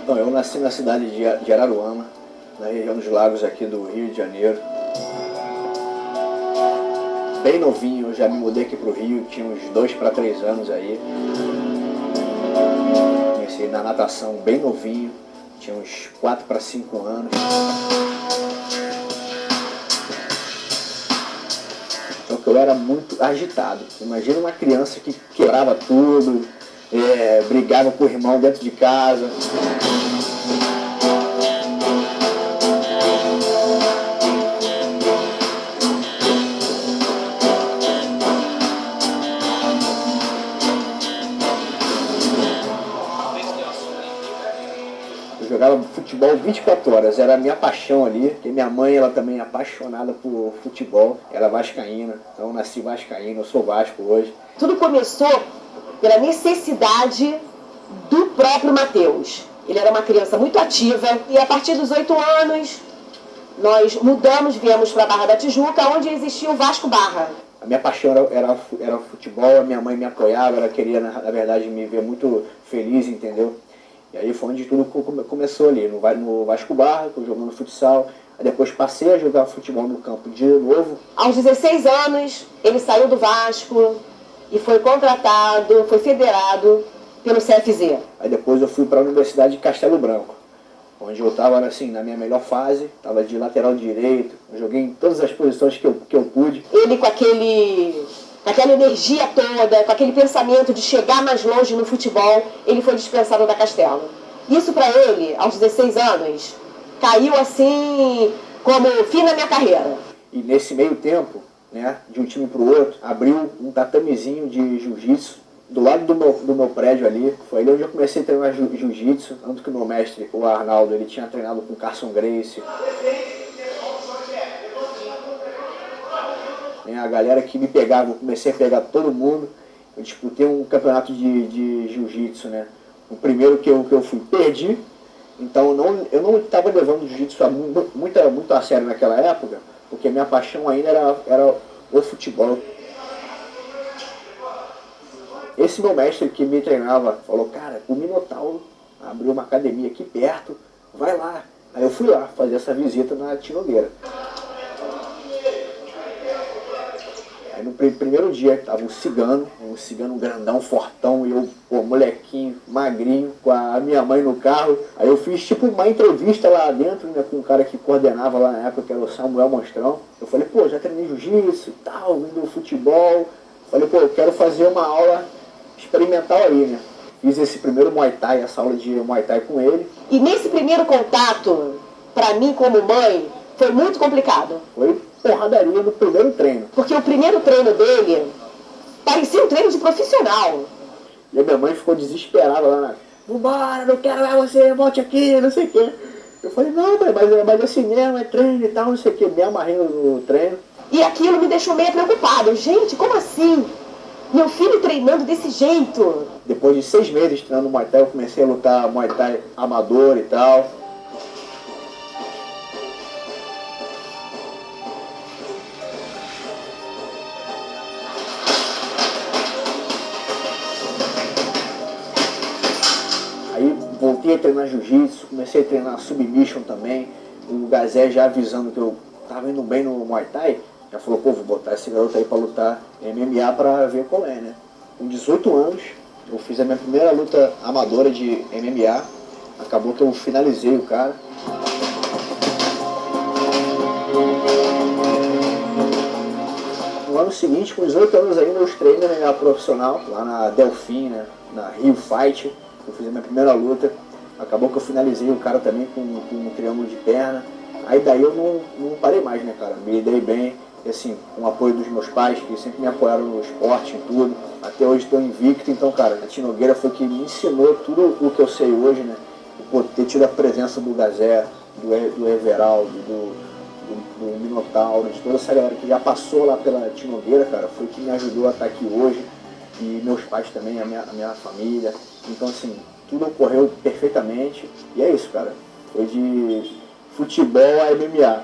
Então, eu nasci na cidade de Araruama, na região dos lagos aqui do Rio de Janeiro. Bem novinho, eu já me mudei aqui pro Rio, tinha uns 2 para 3 anos aí. Comecei na natação bem novinho, tinha uns 4 para 5 anos. Só que eu era muito agitado. Imagina uma criança que quebrava tudo, brigava com o irmão dentro de casa. Eu jogava futebol 24 horas, era a minha paixão ali, porque minha mãe, ela também é apaixonada por futebol, ela é vascaína, então eu nasci vascaíno, eu sou Vasco hoje. Tudo começou pela necessidade do próprio Matheus. Ele era uma criança muito ativa e a partir dos 8 anos nós mudamos, viemos para a Barra da Tijuca, onde existia o Vasco Barra. A minha paixão era futebol, a minha mãe me apoiava, ela queria, na verdade, me ver muito feliz, entendeu? E aí foi onde tudo começou ali, no Vasco Barra, jogando futsal. Aí depois passei a jogar futebol no campo de novo. Aos 16 anos, ele saiu do Vasco e foi contratado, foi federado pelo CFZ. Aí depois eu fui para a Universidade de Castelo Branco, onde eu estava assim, na minha melhor fase, estava de lateral direito, eu joguei em todas as posições que eu pude. Ele com aquela energia toda, com aquele pensamento de chegar mais longe no futebol, ele foi dispensado da Castelo. Isso para ele, aos 16 anos, caiu assim como fim na minha carreira. E nesse meio tempo, né, de um time para o outro, abriu um tatamezinho de jiu-jitsu do lado do meu prédio ali. Foi ali onde eu comecei a treinar jiu-jitsu, tanto que o meu mestre, o Arnaldo, ele tinha treinado com o Carson Gracie. A galera que me pegava, eu comecei a pegar todo mundo. Eu disputei um campeonato de jiu-jitsu, né? O primeiro que eu fui, perdi. Então eu não estava levando o jiu-jitsu muito a sério naquela época, porque minha paixão ainda era o futebol. Esse meu mestre que me treinava falou, cara, o Minotauro abriu uma academia aqui perto, vai lá. Aí eu fui lá fazer essa visita na Tinogueira. Aí no primeiro dia tava um cigano grandão, fortão, e eu, pô, molequinho, magrinho, com a minha mãe no carro. Aí eu fiz tipo uma entrevista lá dentro, né, com um cara que coordenava lá na época, que era o Samuel Monstrão. Eu falei, pô, já treinei jiu-jitsu e tal, vim do futebol. Falei, pô, eu quero fazer uma aula experimental aí, né. Fiz esse primeiro Muay Thai, essa aula de Muay Thai com ele. E nesse primeiro contato, pra mim como mãe, foi muito complicado. Foi porradaria no primeiro treino. Porque o primeiro treino dele parecia um treino de profissional. E a minha mãe ficou desesperada lá na... Vambora, não quero mais você, volte aqui, não sei o quê. Eu falei, não, mãe, mas assim mesmo, é treino e tal, não sei o quê. Me amarrei no treino. E aquilo me deixou meio preocupado. Gente, como assim? Meu filho treinando desse jeito? Depois de 6 meses treinando Muay Thai, eu comecei a lutar Muay Thai amador e tal. Aí voltei a treinar jiu-jitsu, comecei a treinar submission também. O Gazé já avisando que eu tava indo bem no Muay Thai, já falou, pô, vou botar esse garoto aí pra lutar MMA pra ver qual é, né? Com 18 anos, eu fiz a minha primeira luta amadora de MMA. Acabou que eu finalizei o cara. No ano seguinte, com 18 anos ainda, eu estreiei na MMA profissional, lá na Delfim, né? Na Rio Fight. Eu fiz a minha primeira luta. Acabou que eu finalizei o cara também com um triângulo de perna. Aí daí eu não parei mais, né, cara? Me dei bem, e, assim, com o apoio dos meus pais, que sempre me apoiaram no esporte e tudo. Até hoje estou invicto, então, cara, a Tinogueira foi que me ensinou tudo o que eu sei hoje, né? por ter tido a presença do Gazé, do Everaldo, do Minotauro, de toda essa galera que já passou lá pela Tinogueira, cara, foi que me ajudou a estar aqui hoje. E meus pais também, a minha família. Então, assim, tudo ocorreu perfeitamente. E é isso, cara. Foi de futebol a MMA.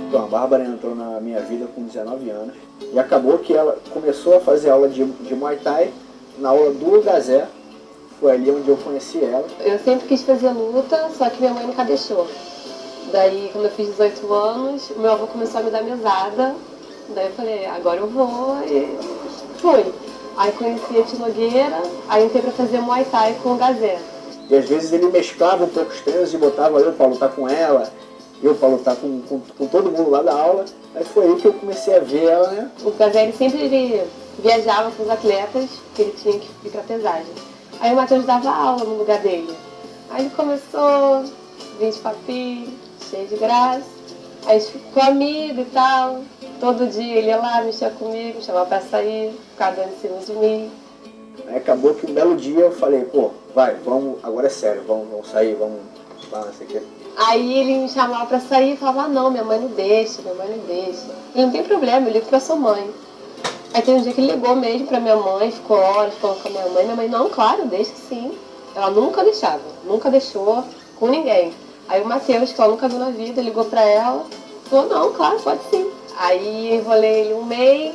Então, a Bárbara entrou na minha vida com 19 anos. E acabou que ela começou a fazer aula de Muay Thai na aula do Gazé. Foi ali onde eu conheci ela. Eu sempre quis fazer luta, só que minha mãe nunca deixou. Daí, quando eu fiz 18 anos, meu avô começou a me dar mesada. Daí eu falei, agora eu vou, e fui. Aí conheci a Tinogueira, aí entrei pra fazer Muay Thai com o Gazé. E às vezes ele mesclava um pouco os treinos e botava eu pra lutar com ela, eu pra lutar com todo mundo lá da aula. Aí foi aí que eu comecei a ver ela, né? O Gazé, ele viajava com os atletas, que ele tinha que ir pra pesagem. Aí o Matheus dava aula no lugar dele. Aí ele começou, 20 papinhos, cheio de graça. Aí a gente ficou amigo e tal. Todo dia ele ia lá, mexia comigo, me chamava pra sair, ficava dando em cima de mim. Aí acabou que um belo dia eu falei, pô, vai, vamos, agora é sério, vamos sair, vamos lá, não sei o quê. Aí ele me chamava pra sair e falava, não, minha mãe não deixa, minha mãe não deixa. Ele não tem problema, eu ligo pra sua mãe. Aí tem um dia que ele ligou mesmo pra minha mãe, ficou horas falando com a minha mãe. Minha mãe, não, claro, deixa sim. Ela nunca deixava, nunca deixou com ninguém. Aí o Matheus, que ela nunca viu na vida, ligou pra ela, falou, não, claro, pode sim. Aí enrolei ele um mês,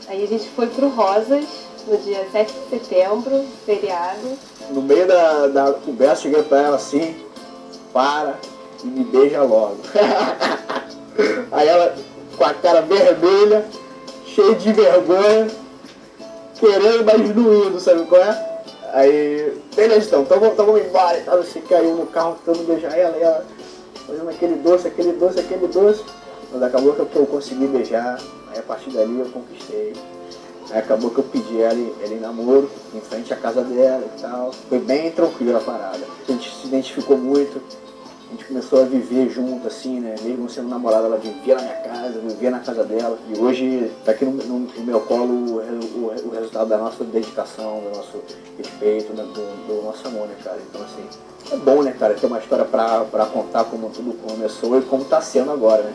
aí a gente foi pro Rosas, no dia 7 de setembro, feriado. No meio da conversa, cheguei pra ela assim, para e me beija logo. Aí ela, com a cara vermelha, cheia de vergonha, querendo, mas não indo, sabe qual é? Aí, beleza então vamos embora e tal, você caiu no carro tentando beijar ela, e ela fazendo aquele doce. Mas acabou que eu consegui beijar, aí a partir dali eu conquistei. Aí acabou que eu pedi ela em namoro, em frente à casa dela e tal. Foi bem tranquila a parada. A gente se identificou muito, a gente começou a viver junto, assim, né? Mesmo sendo namorada, ela vivia na minha casa, eu vivia na casa dela. E hoje tá aqui no meu colo o resultado da nossa dedicação, do nosso respeito, né? do nosso amor, né, cara? Então, assim, é bom, né, cara, ter uma história pra contar como tudo começou e como tá sendo agora, né?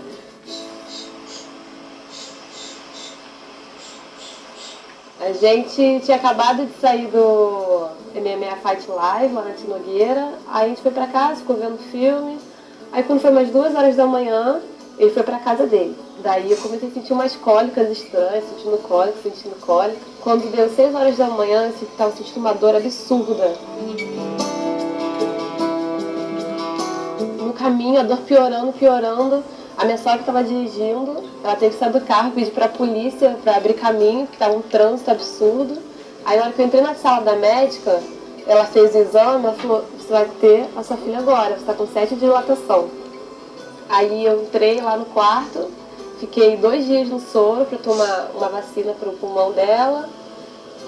A gente tinha acabado de sair do MMA Fight Live, lá na Tinogueira. Aí a gente foi pra casa, ficou vendo filme. Aí quando foi umas 2 horas da manhã, ele foi pra casa dele. Daí eu comecei a sentir umas cólicas estranhas, sentindo cólica. Quando deu 6 horas da manhã, eu tava sentindo uma dor absurda. No caminho, a dor piorando. A minha sogra estava dirigindo, ela teve que sair do carro, pedir para a polícia para abrir caminho, porque estava um trânsito absurdo. Aí na hora que eu entrei na sala da médica, ela fez o exame, ela falou, você vai ter a sua filha agora, você está com 7 de dilatação. Aí eu entrei lá no quarto, fiquei 2 dias no soro para tomar uma vacina para o pulmão dela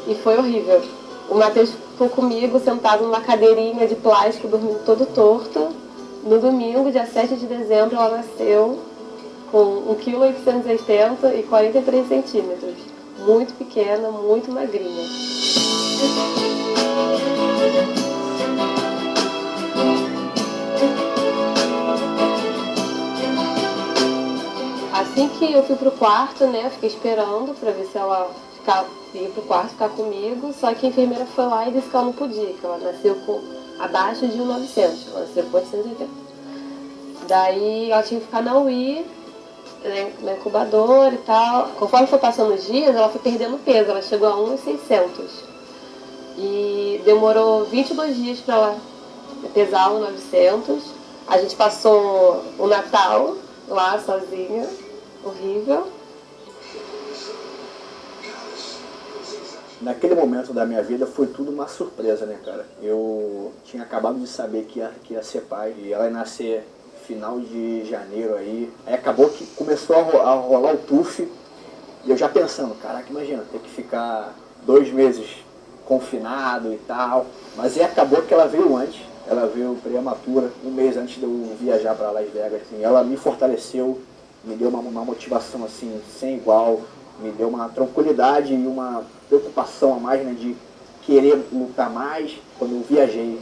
e foi horrível. O Matheus ficou comigo sentado numa cadeirinha de plástico, dormindo todo torto. No domingo, dia 7 de dezembro, ela nasceu com 1,880 kg e 43 centímetros. Muito pequena, muito magrinha. Assim que eu fui pro quarto, né, eu fiquei esperando pra ver se ela ia pro quarto ficar comigo, só que a enfermeira foi lá e disse que ela não podia, que ela nasceu com abaixo de 1,900, ela nasceu com 880. Daí ela tinha que ficar na UI, né, na incubadora e tal. Conforme foi passando os dias, ela foi perdendo peso, ela chegou a 1,600. E demorou 22 dias para ela pesar 1,900. A gente passou o Natal lá sozinha, horrível. Naquele momento da minha vida foi tudo uma surpresa, né, cara? Eu tinha acabado de saber que ia ser pai e ela ia nascer final de janeiro aí. Aí acabou que começou a rolar o puff e eu já pensando, caraca, imagina, ter que ficar 2 meses confinado e tal. Mas aí acabou que ela veio antes, ela veio prematura, 1 mês antes de eu viajar para Las Vegas. Assim, ela me fortaleceu me deu uma motivação assim, sem igual, me deu uma tranquilidade e uma preocupação a mais, né, de querer lutar mais. Quando eu viajei,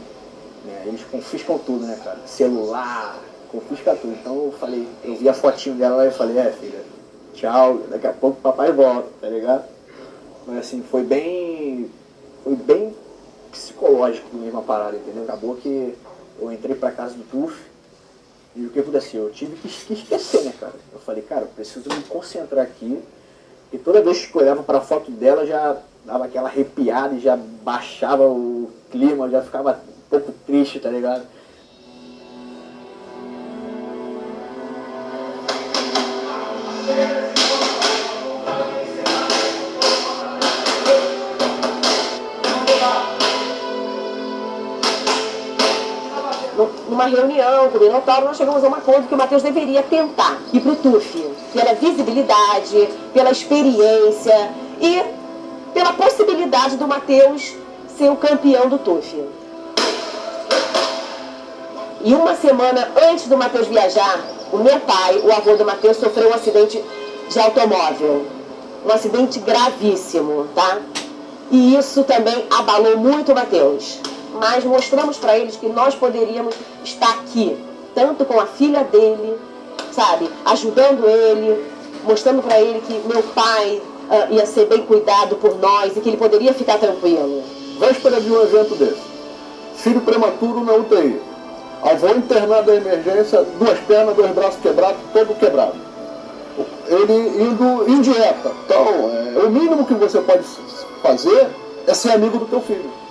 né, eles confiscam tudo, né, cara? Celular, confisca tudo. Então eu falei, eu vi a fotinho dela e falei, filha, tchau, daqui a pouco o papai volta, tá ligado? Mas assim, foi bem psicológico mesmo a parada, entendeu? Acabou que eu entrei pra casa do Tuf e o que aconteceu? Eu tive que esquecer, né, cara? Eu falei, cara, eu preciso me concentrar aqui. E toda vez que eu olhava pra foto dela, já dava aquela arrepiada e já baixava o clima, já ficava um pouco triste, tá ligado? Numa reunião com o Minotauro, nós chegamos a um acordo que o Matheus deveria tentar ir pro TUF, pela visibilidade, pela experiência e pela possibilidade do Matheus ser o campeão do TUF. E uma semana antes do Matheus viajar, o meu pai, o avô do Matheus, sofreu um acidente de automóvel. Um acidente gravíssimo, tá? E isso também abalou muito o Matheus. Mas mostramos para eles que nós poderíamos estar aqui, tanto com a filha dele, sabe, ajudando ele, mostrando para ele que meu pai ia ser bem cuidado por nós e que ele poderia ficar tranquilo. Véspera de um evento desse, filho prematuro na UTI, avô internado em emergência, 2 pernas, 2 braços quebrados, todo quebrado. Ele indo em dieta. Então, o mínimo que você pode fazer é ser amigo do teu filho.